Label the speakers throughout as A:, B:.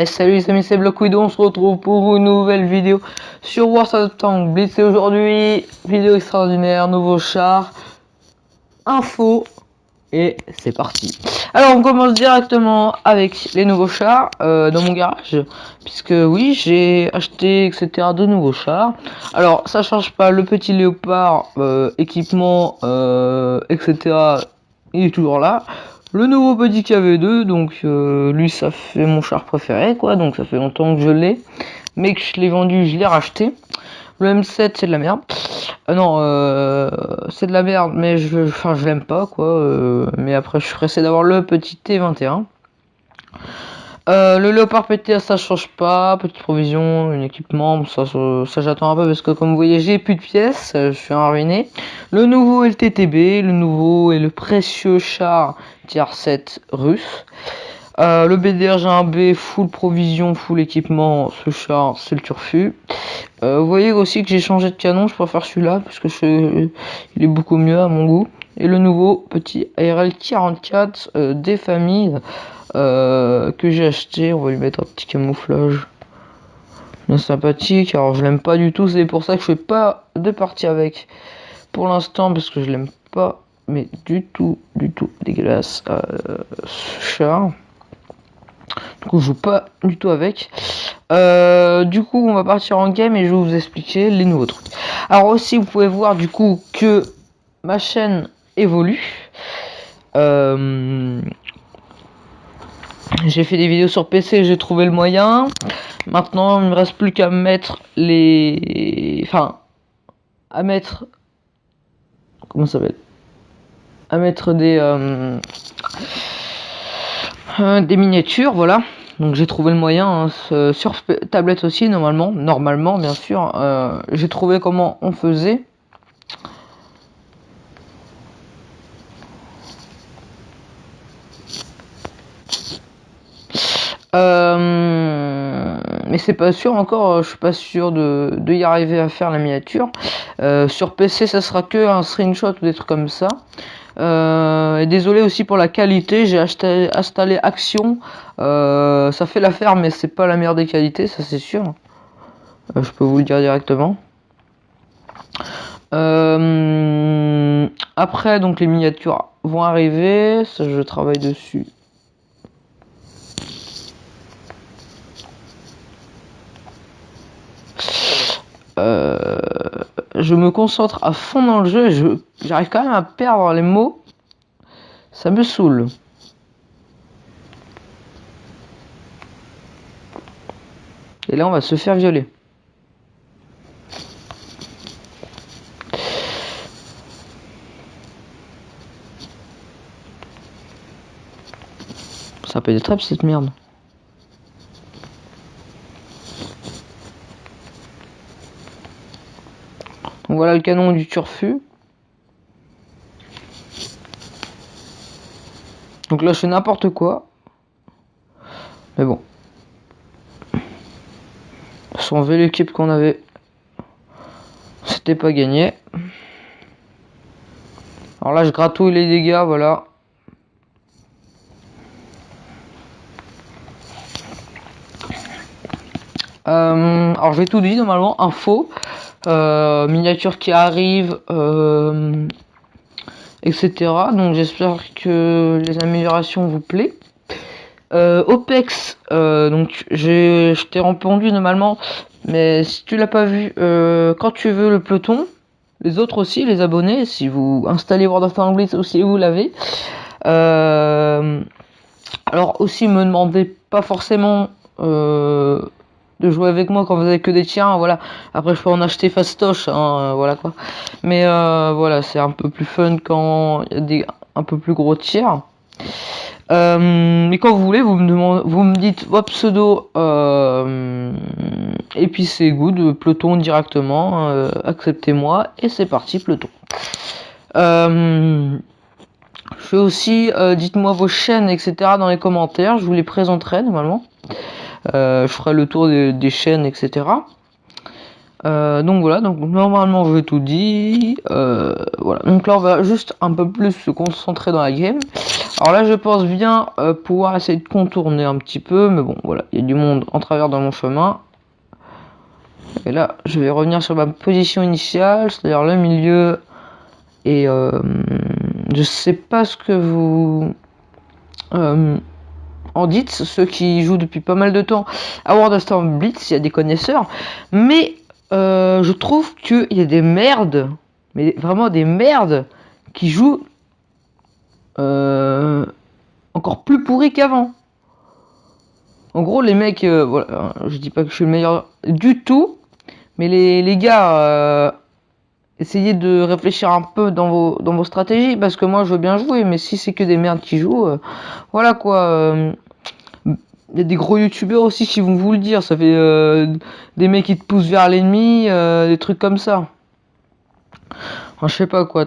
A: salut les amis, c'est Blockwido, on se retrouve pour une nouvelle vidéo sur War of Tanks Blitz. Et aujourd'hui, vidéo extraordinaire, nouveau char, info, et c'est parti. Alors on commence directement avec les nouveaux chars dans mon garage, puisque oui, j'ai acheté etc de nouveaux chars. Alors ça change pas, le petit léopard équipement etc, il est toujours là. Le nouveau petit KV2, donc lui ça fait mon char préféré quoi, donc ça fait longtemps que je l'ai, mais que je l'ai vendu, je l'ai racheté. Le M7 c'est de la merde, non c'est de la merde, mais je l'aime pas quoi, mais après je suis pressé d'avoir le petit T21. Le Léopard PTA ça change pas, petite provision, un équipement, ça j'attends un peu parce que comme vous voyez j'ai plus de pièces, je suis ruiné. Le nouveau LTTB, le nouveau et le précieux char Tier 7 russe. Le BDR G1B full provision, full équipement, ce char c'est le Turfu. Vous voyez aussi que j'ai changé de canon, je préfère celui-là parce que il est beaucoup mieux à mon goût. Et le nouveau petit ARL 44 des familles que j'ai acheté, on va lui mettre un petit camouflage bien sympathique. Alors je l'aime pas du tout, c'est pour ça que je fais pas de partie avec pour l'instant parce que je l'aime pas, mais du tout dégueulasse ce char. Du coup je joue pas du tout avec. Du coup on va partir en game et je vais vous expliquer les nouveaux trucs. Alors aussi vous pouvez voir du coup que ma chaîne évolue. J'ai fait des vidéos sur PC, j'ai trouvé le moyen. Maintenant, il me reste plus qu'à mettre les... Enfin, à mettre... Comment ça s'appelle? À mettre des miniatures, voilà. Donc j'ai trouvé le moyen, hein, sur tablette aussi, normalement, bien sûr. J'ai trouvé comment on faisait. Mais c'est pas sûr encore, je suis pas sûr de y arriver à faire la miniature. Sur PC ça sera que un screenshot ou des trucs comme ça. Et désolé aussi pour la qualité, j'ai installé Action, ça fait l'affaire mais c'est pas la meilleure des qualités, ça c'est sûr. Je peux vous le dire directement. Après donc les miniatures vont arriver, ça je travaille dessus. Je me concentre à fond dans le jeu et j'arrive quand même à perdre les mots. Ça me saoule. Et là on va se faire violer. Ça peut être trappe cette merde. Donc voilà le canon du Turfu. Donc là je fais n'importe quoi. Mais bon. Sans vu l'équipe qu'on avait, c'était pas gagné. Alors là je gratouille les dégâts, voilà. Alors j'ai tout dit normalement, info, miniature qui arrive, etc. Donc j'espère que les améliorations vous plaît. OPEX, donc je t'ai répondu normalement, mais si tu l'as pas vu, quand tu veux le peloton, les autres aussi, les abonnés, si vous installez World of Tanks Blitz ou si vous l'avez. Alors aussi me demandez pas forcément de jouer avec moi quand vous avez que des tiers, voilà. Après je peux en acheter fastoche, hein, voilà quoi. Mais voilà, c'est un peu plus fun quand il y a des un peu plus gros tiers. Mais quand vous voulez, vous me dites votre pseudo et puis c'est good, peloton directement, acceptez-moi et c'est parti peloton. Je fais aussi, dites-moi vos chaînes etc dans les commentaires, je vous les présenterai normalement. Je ferai le tour des chaînes etc. Donc voilà, donc normalement je tout dit. Voilà, donc là on va juste un peu plus se concentrer dans la game. Alors là, je pense bien pouvoir essayer de contourner un petit peu, mais bon, voilà, il y a du monde en travers de mon chemin. Et là, je vais revenir sur ma position initiale, c'est-à-dire le milieu. Et je sais pas ce que vous en dites, ceux qui jouent depuis pas mal de temps à World of Storm Blitz, il y a des connaisseurs, mais je trouve qu'il y a des merdes, mais vraiment des merdes, qui jouent encore plus pourris qu'avant. En gros, les mecs, voilà, je dis pas que je suis le meilleur du tout, mais les gars, essayez de réfléchir un peu dans vos stratégies, parce que moi je veux bien jouer, mais si c'est que des merdes qui jouent, voilà quoi. Il y a des gros youtubeurs aussi qui vont vous le dire, ça fait des mecs qui te poussent vers l'ennemi, des trucs comme ça. Enfin, je sais pas quoi,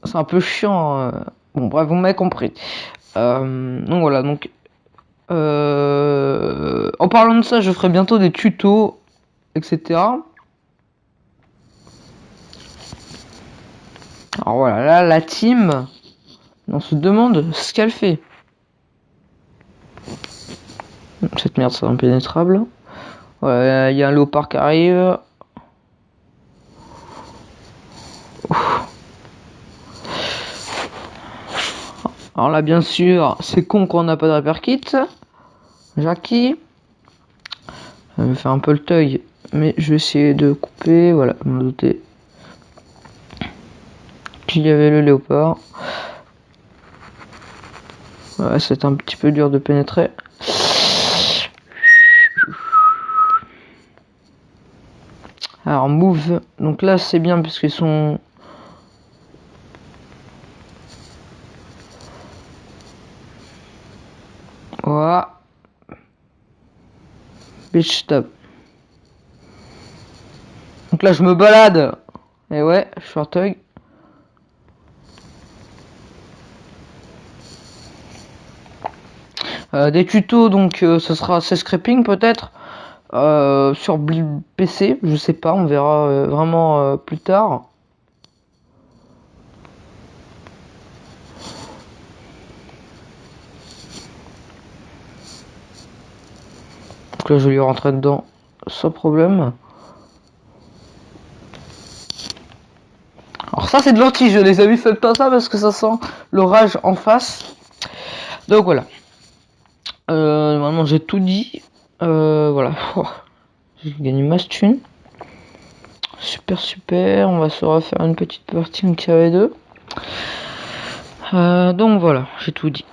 A: c'est un peu chiant. Bon bref, vous m'avez compris. Donc voilà, donc en parlant de ça, je ferai bientôt des tutos, etc. Alors voilà, là la team, on se demande ce qu'elle fait. Cette merde c'est impénétrable. Ouais, il y a un léopard qui arrive. Alors là, bien sûr, c'est con qu'on n'a pas de repair kit. Jackie. Ça me fait un peu le teuil, mais je vais essayer de couper. Voilà, je me doutais qu'il y avait le léopard. Ouais, c'est un petit peu dur de pénétrer. Alors, move. Donc là, c'est bien puisqu'ils sont... Voilà. Bitch stop. Donc là, je me balade. Et ouais, je suis teuil. Des tutos, donc ce sera assez scraping peut-être. Sur PC, je sais pas, on verra vraiment plus tard. Donc là, je vais lui rentrer dedans sans problème. Alors ça, c'est de l'anti-jeu, les amis, faites pas ça parce que ça sent l'orage en face. Donc voilà. Normalement, j'ai tout dit. Voilà. J'ai gagné ma thune. Super, super. On va se refaire une petite partie en KV2. Donc voilà, j'ai tout dit.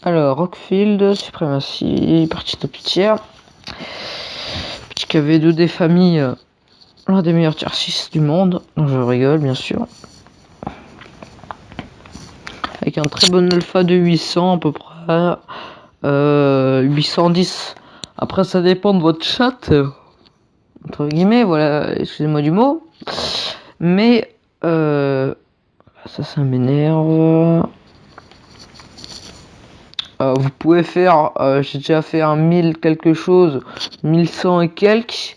A: Alors, Rockfield, suprématie, partie top tiers. Petit KV2 des familles, l'un des meilleurs tier 6 du monde. Donc je rigole, bien sûr. Avec un très bon alpha de 800 à peu près. 810. Après, ça dépend de votre chat. Entre guillemets, voilà, excusez-moi du mot. Mais, ça m'énerve. Vous pouvez faire, j'ai déjà fait un 1000 quelque chose, 1100 et quelques.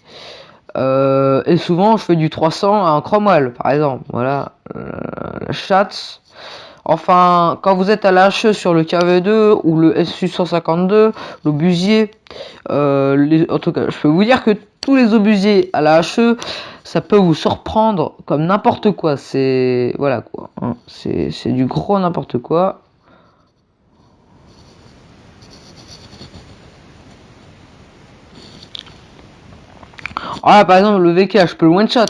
A: Et souvent, je fais du 300 à un Cromwell, par exemple. Voilà, la chatte. Enfin, quand vous êtes à l'HE sur le KV2 ou le SU-152, l'obusier, en tout cas, je peux vous dire que tous les obusiers à la HE, ça peut vous surprendre comme n'importe quoi. C'est voilà quoi, hein. C'est du gros n'importe quoi. Ah, par exemple, le VK, je peux le one shot,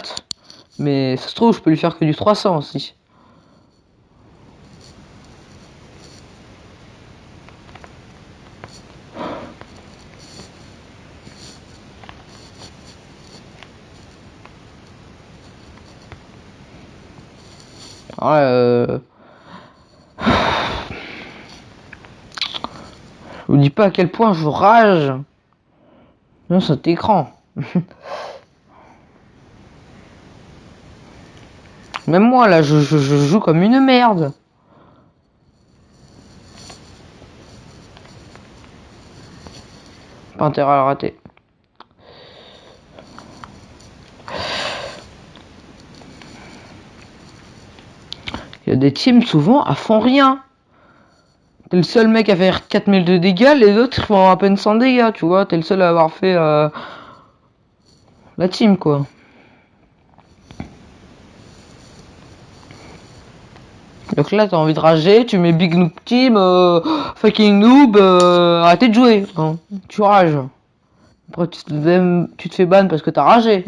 A: mais ça se trouve, je peux lui faire que du 300 aussi. Ouais, je vous dis pas à quel point je rage dans cet écran. Même moi là, je joue comme une merde. Pas intérêt à le rater. Il y a des teams souvent à fond rien. T'es le seul mec à faire 4000 de dégâts, les autres ils font à peine 100 dégâts, tu vois. T'es le seul à avoir fait la team, quoi. Donc là, t'as envie de rager, tu mets Big Noob Team, fucking noob, arrêtez de jouer. Hein. Tu rages. Après, tu te fais ban parce que t'as ragé.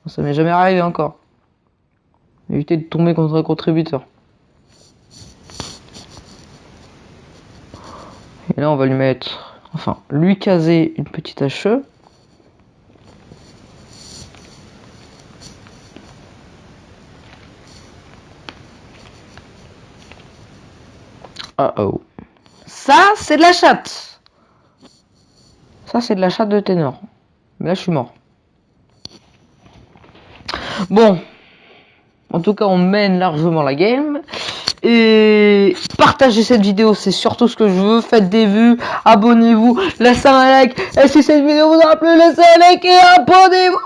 A: Ça m'est jamais arrivé encore. Éviter de tomber contre un contributeur. Et là, on va lui mettre, enfin, lui caser une petite HE. Oh. Ça, c'est de la chatte. Ça, c'est de la chatte de ténor. Mais là, je suis mort. Bon. En tout cas, on mène largement la game. Et partagez cette vidéo, c'est surtout ce que je veux. Faites des vues, abonnez-vous, laissez un like. Et si cette vidéo vous a plu, laissez un like et abonnez-vous.